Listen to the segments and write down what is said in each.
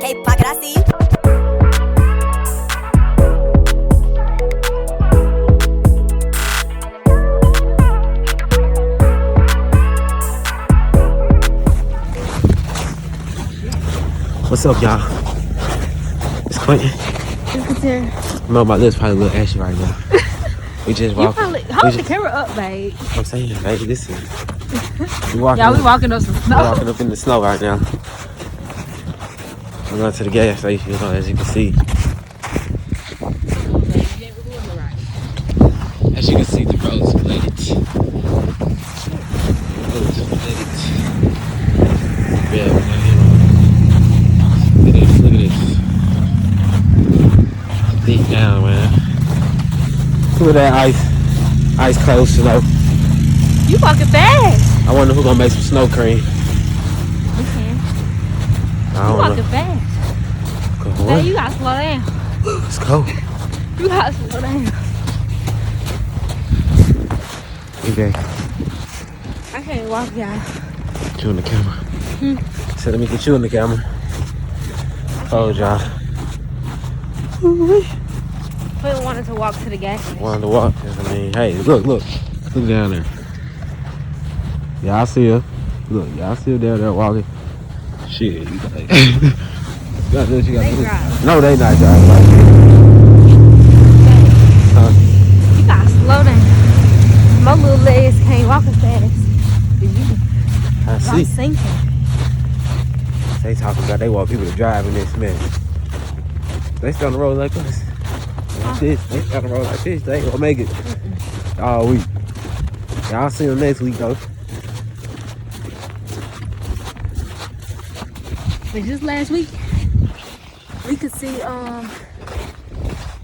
Okay, pocket, I see you. What's up, y'all? It's Quentin. No, my lips probably a little ashy right now. We just walking. Hold the camera up, babe. I'm saying, baby, listen. We walking. Y'all, we walking up some snow. We're walking up in the snow right now. We're going to the gas station, as you can see. As you can see, the road's flooded. Yeah, look at this. Deep down, man. Look at that ice cold snow. You walking fast. I wonder who's gonna make some snow cream. We can. I You don't walking know. fast. What? Hey, you gotta slow down. It's cold. You gotta slow down. Okay. I can't walk, y'all. Get you in the camera. So let me get you in the camera. Oh, y'all. We wanted to walk to the gas station. Wanted to walk. I mean, hey, look down there. Y'all see her. Look, y'all see her down there walking. Shit, you got to do what you got to do. No, they not driving like that. Huh? You gotta slow down. My little legs can't walk as fast as you. I I'm see. sinking. They talking about they want people to drive in this mess. They stay on the road like this. Like this. They stay on the road like this. They ain't gonna make it all week. Y'all see them next week though. But just last week, we could see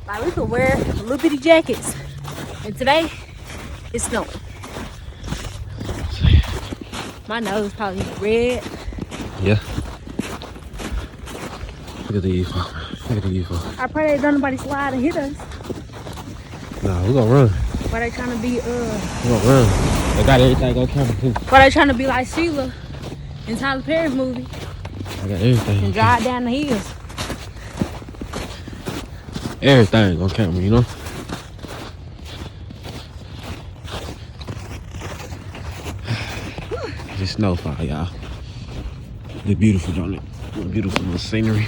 like we could wear little bitty jackets. And today, it's snowing. My nose probably red. Yeah. Look at the UFO. Look at the UFO. I pray they don't nobody slide and hit us. Nah, we gonna run. Why they trying to be We gonna run. They got everything on camera too. why they trying to be like Sheila in Tyler Perry's movie I got everything. and drive down the hills. Everything on camera, you know? It's snowfall, y'all. It's beautiful, don't it? Beautiful little scenery.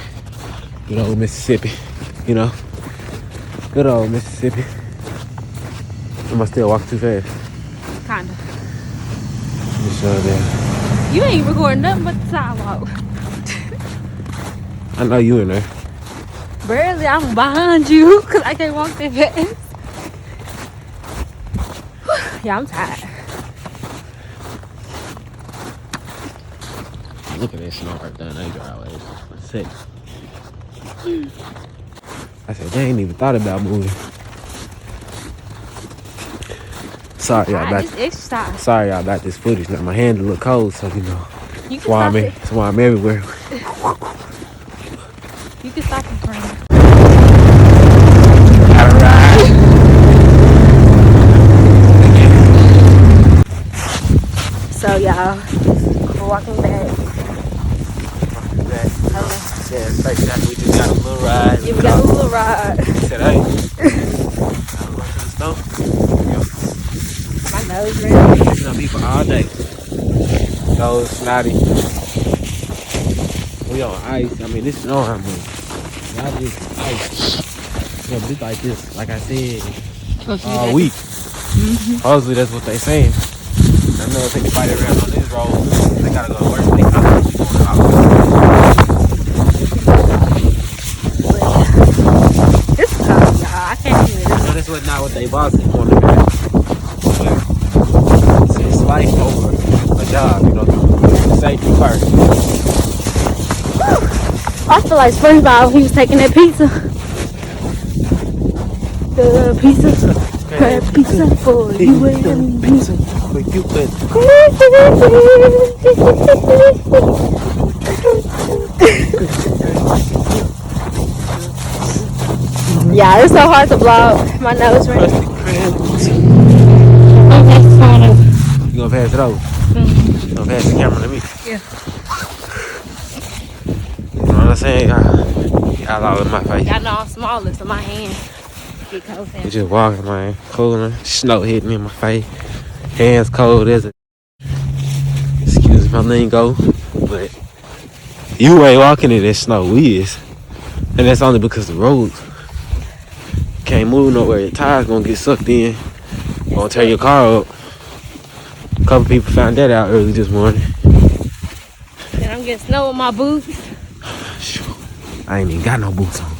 Good old Mississippi, you know? Good old Mississippi. Am I still walking too fast? Kinda. Just show there. You ain't recording nothing but the sidewalk. I know you in there. Barely, I'm behind you because I can't walk that fast. Yeah, I'm tired. Look at that snow right there. They drive away. Sick. I said, they ain't even thought about moving. Sorry, y'all about exercise. Sorry, y'all about this footage. Now my hands a little cold, so you know. You That's why I'm everywhere. You can stop and pray. Alright. So y'all, we're walking back. Yeah, straight shot. We just got a little ride. Yeah, we got a little ride. He said, hey. I'm going to the snow. My nose red. Some people all day. Nose snotty. We on ice. I mean, this snow, I mean. Y'all just ice. Yeah, but it's like this, like I said, all week. Supposedly that's what they saying. I know if anybody around on this road, they gotta go to work. They come going out. It's cold, y'all. I can't hear it. No, that's not what they boss is going to do. But it's life over a job, you know. Safety first. I feel like SpongeBob when he was taking that pizza. The pizza. Pizza for you and me. Pizza for you and Yeah, it's so hard to vlog. My nose red. You gonna pass it over? You gonna pass the camera to me? Yeah. You know what I'm I'm saying? Y'all all in my face. Y'all know I'm smaller, so my hands get cold fast. We just walking, man. Cooling. Snow hitting me in my face. Hands cold as a... Excuse my lingo. But you ain't walking in that snow. We is. And that's only because the roads can't move nowhere. Your tires gonna get sucked in. Gonna tear your car up. A couple people found that out early this morning. And I'm getting snow with my boots. I ain't even got no boots on.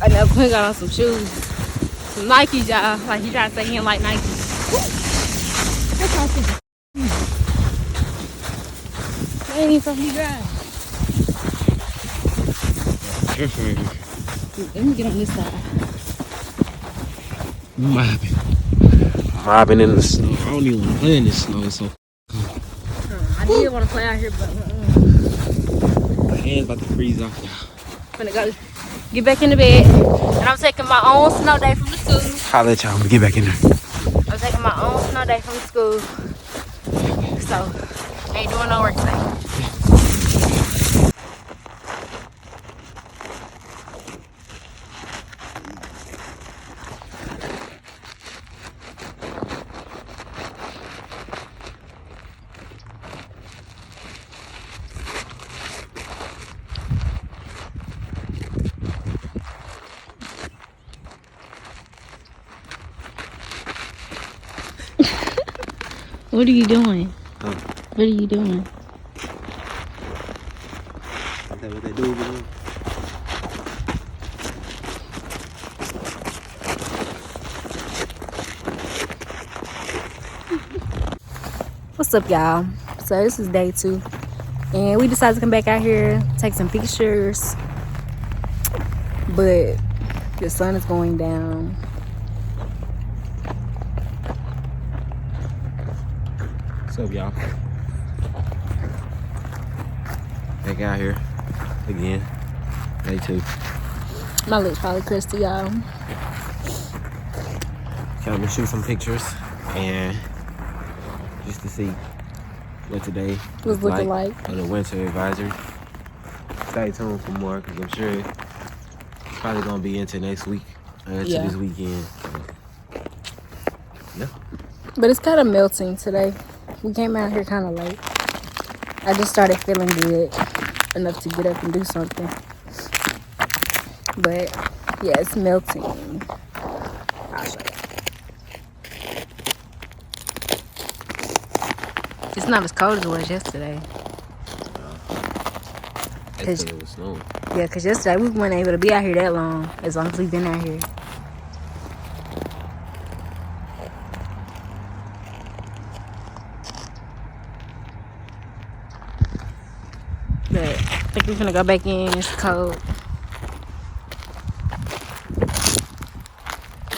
I know Quinn got on some shoes. Some Nikes, y'all. Like, he tried to say he didn't like Nikes. That's awesome. Ain't even something he drive. Let me get on this side. Mobbing in the snow. I don't even want to play in this snow. So I did want to play out here, but my hands about to freeze off now. I'm gonna go get back in the bed. And I'm taking my own snow day from the school. Holla at y'all. I'm gonna get back in there. I'm taking my own snow day from school. So, ain't doing no work today. What are you doing? Huh? What are you doing? Is that what they do over there? What's up, y'all? So this is day 2. And we decided to come back out here, take some pictures. But the sun is going down. What's up, y'all? Back out here again. Day 2. My lips probably crusty, y'all. Come and shoot some pictures and just to see what today Was looking like. for the winter advisory. Stay tuned for more because I'm sure it's probably gonna be into next week, to this weekend. So, yeah. But it's kind of melting today. We came out here kind of late. I just started feeling good enough to get up and do something. But yeah, it's melting. I'll show you. It's not as cold as it was yesterday. Because it was snowing. Yeah, because yesterday we weren't able to be out here that long as we've been out here. But I think we're gonna go back in. It's cold.